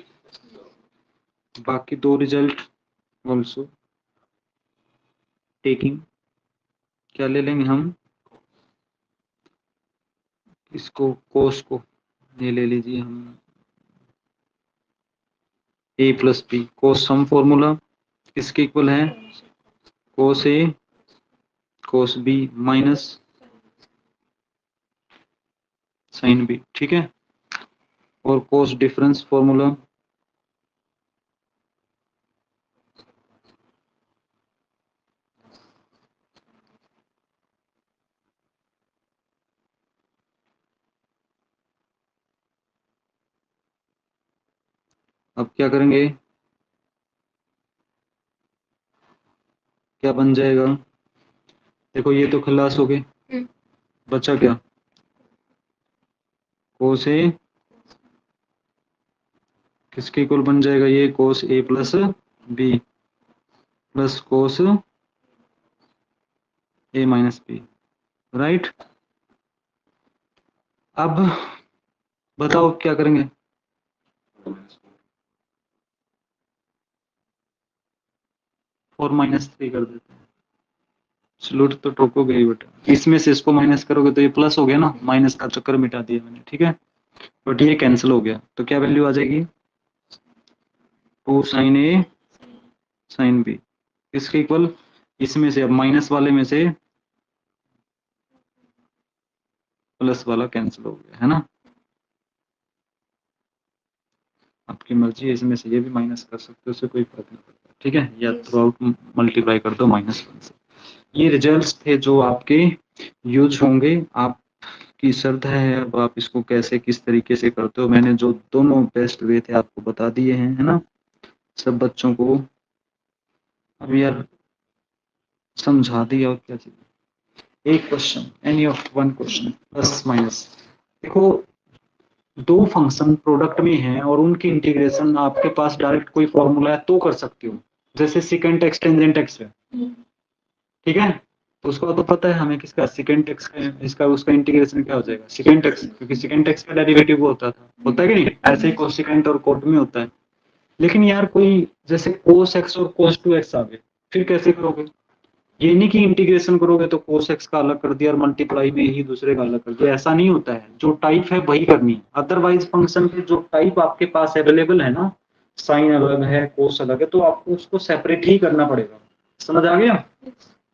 बाकी दो रिजल्ट ऑल्सो टेकिंग, क्या ले लेंगे हम, इसको कोस को ये ले लीजिए हम, A plus B, cos sum formula किसके इक्वल है, cos A cos B minus sine B, ठीक है। और कोस डिफरेंस फॉर्मूला, अब क्या करेंगे, क्या बन जाएगा, देखो ये तो खलास हो गए, बचा क्या, कोस ए किसके इक्वल बन जाएगा, ये कोस A plus B plus cos A minus B, right. अब बताओ क्या करेंगे, 4 - 3 कर देते हैं, सलूट तो ठोकोगे ही बेटा, इसमें से इसको माइनस करोगे तो ये प्लस हो गया ना, माइनस का चक्कर मिटा दिया मैंने, ठीक है। बट ये कैंसिल हो गया तो क्या वैल्यू आ जाएगी, 2 साइन ए साइन बी, इसके इक्वल, इसमें से अब माइनस वाले में से प्लस वाला कैंसिल हो गया, है ना। आपकी मर्जी है, इसमें से ये भी माइनस कर सकते हो, उससे कोई फर्क नहीं पड़ता, ठीक है। या थ्रू आउट मल्टीप्लाई कर दो -1 से। ये रिजल्ट्स थे जो आपके यूज होंगे। आपकी श्रद्धा है अब आप इसको कैसे किस तरीके से करते हो। मैंने जो दोनों बेस्ट वे थे आपको बता दिए हैं, है ना, सब बच्चों को। अब यार समझा दिया और क्या चाहिए। एक question, any of one question, plus minus. देखो, दो फंक्शन प्रोडक्ट में हैं और उनकी इंटीग्रेशन आपके पास डायरेक्ट कोई फॉर्मूला है तो कर सकती हो। जैसे सिकेंट एक्स टेंजेंट एक्स है, ठीक है। तो उसका तो पता है हमें किसका सिकेंट एक्स का, इसका उसका इंटीग्रेशन क्या हो जाएगा सिकेंट एक्स, क्योंकि सिकेंट एक्स का डेरिवेटिव वो होता है कि नहीं। ऐसे ही कोसिकेंट और कोट में होता है। लेकिन यार कोई जैसे कोस एक्स और कोस 2x आ गए, फिर कैसे करोगे। ये नहीं कि इंटीग्रेशन करोगे तो कोस एक्स का अलग कर दिया और मल्टीप्लाई में ही दूसरे का अलग कर दिया, ऐसा नहीं होता है। जो टाइप है वही करनी है। अदरवाइज फंक्शन के जो टाइप आपके पास अवेलेबल है ना, साइन अलग है कोस अलग है, तो आपको उसको सेपरेट ही करना पड़ेगा। समझ आ गया।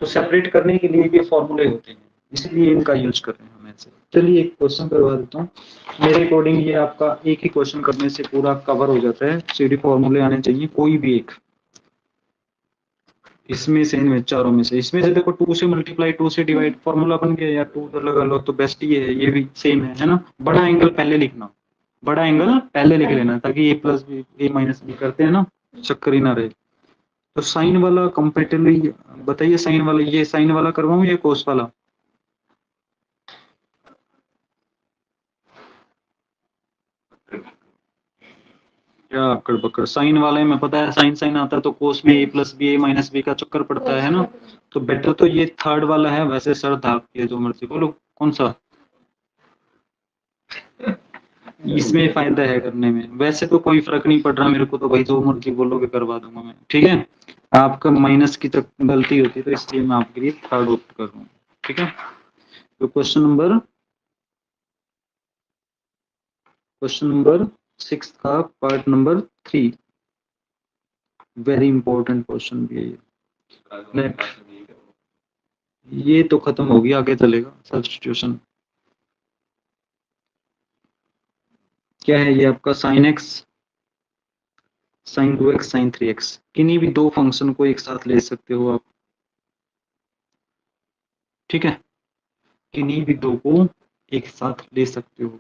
तो सेपरेट करने के लिए ये फॉर्मूले होते हैं, इसलिए इनका यूज कर रहे हैं हम ऐसे। चलिए एक क्वेश्चन करवा देता हूँ। मेरे अकॉर्डिंग ये आपका एक ही क्वेश्चन करने से पूरा कवर हो जाता है। सीडी फॉर्मूले आने चाहिए कोई भी एक, इसमें से इनमें चारों में से। इसमें से देखो 2 से मल्टीप्लाई 2 से डिवाइड फॉर्मूला बन गया, या 2 लगा लो तो बेस्ट ही है। ये भी सेम है ना। बड़ा एंगल पहले लिखना, बड़ा एंगल पहले लिख लेना, ताकि ए plus B A minus B करते हैं ना, चक्कर ही ना रहे। तो साइन वाला कंपेरेटिवली बताइए, साइन वाला ये साइन वाला करवाऊं या कोस वाला। क्या अक्कड़ बक्कड़, साइन वाले में पता है साइन साइन आता है तो कोस में ए plus B A minus B का चक्कर पड़ता है ना। तो बेटर तो ये थर्ड वाला है। वैसे सर धाक के जो मर्जी बोलो, कौन सा इसमें फायदा है करने में। वैसे तो कोई फर्क नहीं पड़ रहा मेरे को, तो भाई जो मर्जी बोलोगे करवा दूंगा मैं, ठीक है। आपका माइनस की गलती होती है तो इसलिए मैं आपके लिए थर्ड ऑप्ट कर रहा हूँ, ठीक है। तो क्वेश्चन नंबर 6 का part number 3, very important question भी है ये। नेक्स्ट, ये तो खत्म होगी, आगे चलेगा सब्स्टिट्यूशन। क्या है ये आपका sine x sign 2x sign 3x, किन्हीं भी दो फंक्शन को एक साथ ले सकते हो आप, ठीक है। किन्हीं भी दो को एक साथ ले सकते हो।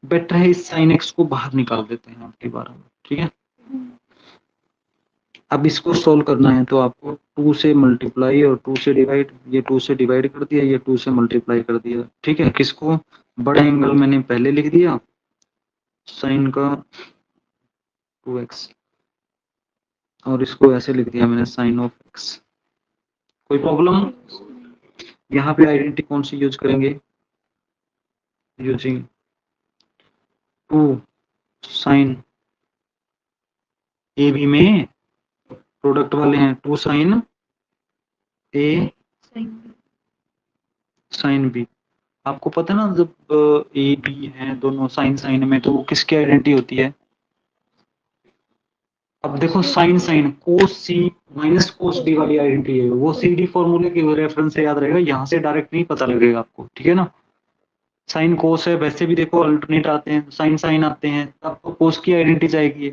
बेटर है इस साइन एक्स को बाहर निकाल देते हैं आपके बारे में, ठीक है। अब इसको सोल्व करना है तो आपको 2 से मल्टीप्लाई और 2 से डिवाइड, ये 2 से डिवाइड कर दिया, ये 2 से मल्टीप्लाई कर दिया, ठीक है। किसको, बड़ा एंगल मैंने पहले लिख दिया साइन का 2x, और इसको ऐसे लिख दिया मैंने साइन ऑफ x। कोई प्रॉब्लम। यहाँ पे आइडेंटिटी कौन सी यूज करेंगे, यूजिंग 2 साइन, ए बी में प्रोडक्ट वाले हैं 2 साइन ए साइन बी। आपको पता है ना, जब ए बी है दोनों साइन साइन में, तो वो किसकी आइडेंटिटी होती है। अब देखो साइन साइन कोस सी माइनस कोस डी वाली आइडेंटिटी है, वो सी डी फॉर्मूले के रेफरेंस से याद रहेगा, यहाँ से डायरेक्ट नहीं पता लगेगा आपको, ठीक है ना। साइन कोस है, वैसे भी देखो अल्टरनेट आते हैं, साइन साइन आते हैं, तब तो कोस की आइडेंटिटी जाएगी,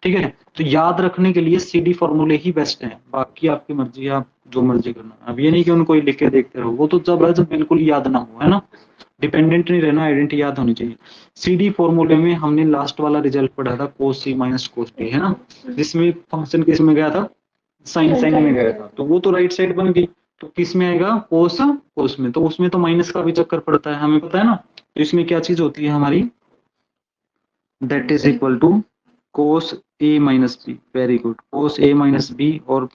ठीक है। तो याद रखने के लिए सी डी फॉर्मूले ही बेस्ट हैं, बाकी आपकी मर्जी है, आप जो मर्जी करना। अब ये नहीं कि उनको ही लिख के देखते रहो, वो तो जब है जब बिल्कुल याद ना हो, है ना। डिपेंडेंट नहीं रहना, आइडेंटिटी याद होनी चाहिए। सी डी फॉर्मूले में हमने लास्ट वाला रिजल्ट पढ़ा था कोस सी माइनस कोस डी, है ना, जिसमें फंक्शन किस में गया था, साइन साइन में गया था, तो वो तो राइट साइड बन गई। तो किस में आएगा, कोस कोस में, तो उसमें तो माइनस का भी चक्कर पड़ता है, हमें पता है ना। तो इसमें क्या चीज होती है हमारी, that is equal to cos A minus B, very good, cos A minus B और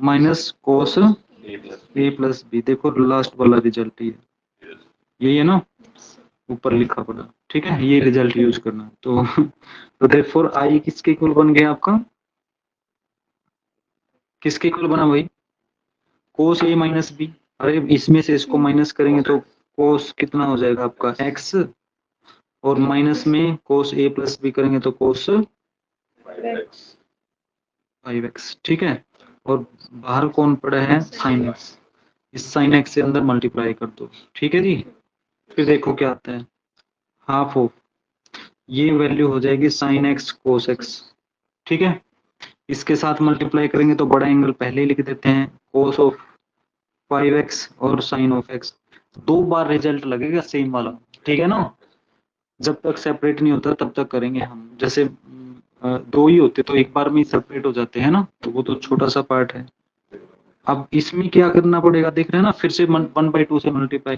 minus cos A plus B. देखो लास्ट वाला रिजल्ट ये यही है ना, ऊपर लिखा पड़ा, ठीक है। ये रिजल्ट यूज करना। तो देयरफॉर आई किसके इक्वल बन गया आपका, किसके इक्वल बना भाई, कोस ए माइनस बी। अरे इसमें से इसको माइनस करेंगे तो कोस कितना हो जाएगा आपका एक्स, और माइनस में कोस ए प्लस बी करेंगे तो कोस 5x, ठीक है। और बाहर कौन पड़ा है, साइन एक्स, इस साइन एक्स से अंदर मल्टीप्लाई कर दो, ठीक है जी। फिर देखो क्या आता है, हाफ ऑफ, ये वैल्यू हो जाएगी साइन एक्स कोस एक्स, ठीक है। इसके साथ मल्टीप्लाई करेंगे तो बड़ा एंगल पहले ही लिख देते हैं, कोस ऑफ 5x और साइन ऑफ x, दो बार रिजल्ट लगेगा सेम वाला, ठीक है ना। जब तक सेपरेट नहीं होता तब तक करेंगे हम, जैसे दो ही होते तो एक बार में ही सेपरेट हो जाते हैं ना, तो वो तो छोटा सा पार्ट है। अब इसमें क्या करना पड़ेगा, देख रहे हैं ना, फिर से 1/2 से मल्टीप्लाई,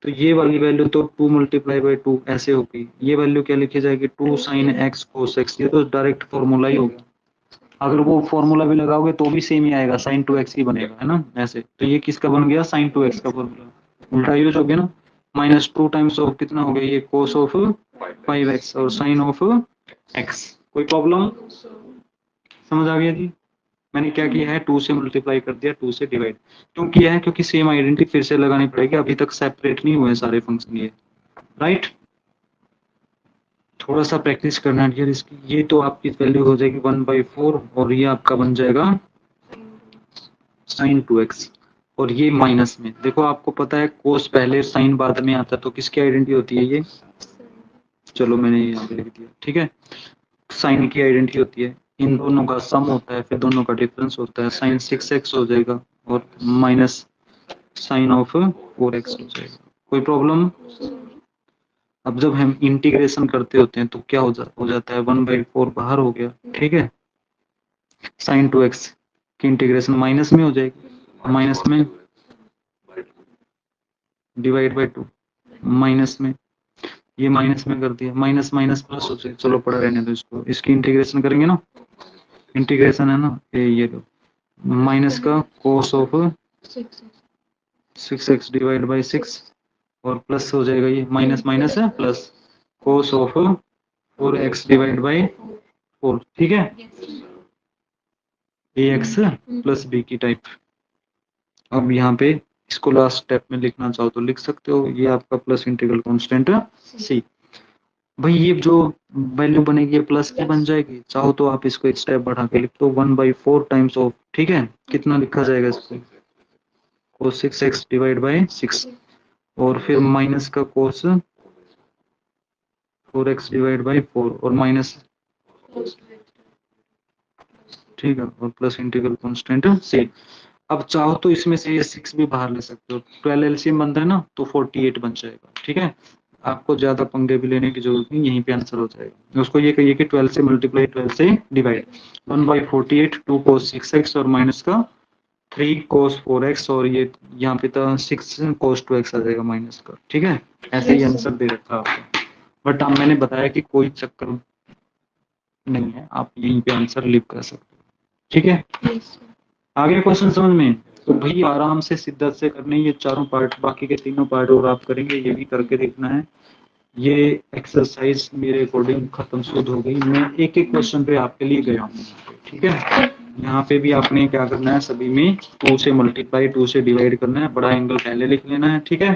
तो ये वाली वैल्यू तो 2 × 2 ऐसे होगी, ये वैल्यू क्या लिखी जाएगी, 2 साइन एक्स कोस एक्स, ये तो डायरेक्ट फॉर्मूला ही होगा। अगर वो फॉर्मूला भी लगाओगे तो भी सेम ही आएगा, साइन 2x ही बनेगा, है ना ऐसे। तो ये किसका बन गया, साइन 2x का फॉर्मूला, उल्टा यूज हो गया ना। -2 टाइम्स ऑफ कितना हो गया, ये कोस ऑफ 5x और साइन ऑफ x। कोई प्रॉब्लम, समझ आ गया जी। मैंने क्या किया है, 2 से मल्टीप्लाई कर दिया, 2 से डिवाइड क्यों किया है, क्योंकि सेम आइडेंटिटी फिर से लगानी पड़ेगी, अभी तक सेपरेट नहीं हुए सारे फंक्शन ये, राइट। थोड़ा सा प्रैक्टिस करना है डियर इसकी। ये तो आपकी वैल्यू हो जाएगी 1/4 और ये आपका बन जाएगा साइन 2x, और ये माइनस में देखो, आपको पता है कोस पहले साइन बाद में आता है, तो किसकी आइडेंटिटी होती है ये, चलो मैंने यहाँ पे लिख दिया, ठीक है। साइन की आइडेंटिटी होती है, इन दोनों का सम होता है, फिर दोनों का डिफरेंस होता है, साइन 6x हो जाएगा और माइनस साइन ऑफ 4x हो जाएगा। कोई प्रॉब्लम। अब जब हम इंटीग्रेशन करते होते हैं तो क्या हो जाता है, 1/4 बाहर हो गया, ठीक है। साइन 2x की इंटीग्रेशन माइनस में हो जाएगी, माइनस में डिवाइड बाई 2, माइनस में, ये माइनस में कर दिया, माइनस माइनस प्लस हो जाए, चलो पड़ा रहने दो इसको, इसकी इंटीग्रेशन करेंगे ना, इंटीग्रेशन है ना ये लो, माइनस का cos of 6x divide by 6 और प्लस हो जाएगा, ये माइनस माइनस है plus, cos of 4x divide by 4, ठीक है। ax प्लस b की टाइप। अब यहाँ पे इसको लास्ट स्टेप में लिखना चाहो तो लिख सकते हो, ये आपका प्लस इंटीग्रल कांस्टेंट c। भाई ये जो वैल्यू बनेगी ये प्लस की बन जाएगी, चाहो तो आप इसको एक स्टेप बढ़ा के लिख दो, 1/4 टाइम्स ऑफ, ठीक है। कितना लिखा जाएगा इसको, कोस 6x डिवाइड बाई 6 और फिर माइनस का कोस 4x डिवाइड बाई 4 और माइनस, ठीक है, और प्लस इंटीग्रल कांस्टेंट c। अब चाहो तो इसमें से ये 6 भी बाहर ले सकते हो, 12 एलसीएम बनता है ना, तो 48 बन जाएगा, ठीक है। आपको ज्यादा पंगे भी लेने की जरूरत नहीं, यहीं पे आंसर हो जाएगा। उसको ये कहिए कि 12 से मल्टीप्लाई, 12 से डिवाइड, 1/48, 2 cos 6x और माइनस का 3 cos 4x, और ये यहाँ पे तो 6 cos 2x आ जाएगा माइनस का, ठीक है। ऐसे ही आंसर दे रखा है आपको, बट अब मैंने बताया कि कोई चक्कर नहीं है, आप यहीं पे आंसर लिख कर सकते हो, ठीक है। आगे क्वेश्चन समझ में, तो भाई आराम से शिद्दत से करने ये चारों पार्ट, बाकी के तीनों पार्ट और आप करेंगे, ये भी करके देखना है। ये एक्सरसाइज मेरे अकॉर्डिंग खत्म शुद्ध हो गई, मैं एक एक क्वेश्चन पे आपके लिए गया हूँ, ठीक है। यहाँ पे भी आपने क्या करना है, सभी में 2 से मल्टीप्लाई, 2 से डिवाइड करना है, बड़ा एंगल पहले लिख लेना है, ठीक है।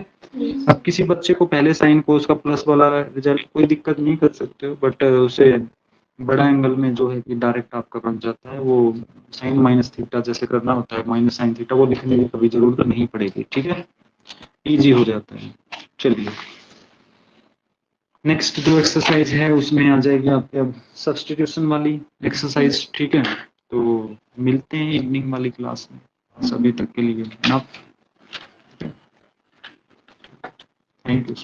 अब किसी बच्चे को पहले साइन कोस का प्लस वाला रिजल्ट कोई दिक्कत नहीं कर सकते हो, बट उसे बड़ा एंगल में जो है कि डायरेक्ट आपका बन जाता है, वो साइन माइनस थीटा जैसे करना होता है, माइनस साइन थीटा, वो लिखने की कभी जरूरत नहीं पड़ेगी, ठीक है, इजी हो जाता है। चलिए नेक्स्ट जो एक्सरसाइज है उसमें आ जाएगी आपके अब सब्स्टिट्यूशन वाली एक्सरसाइज, ठीक है। तो मिलते हैं इवनिंग वाली क्लास में, सभी तक के लिए। Thank you.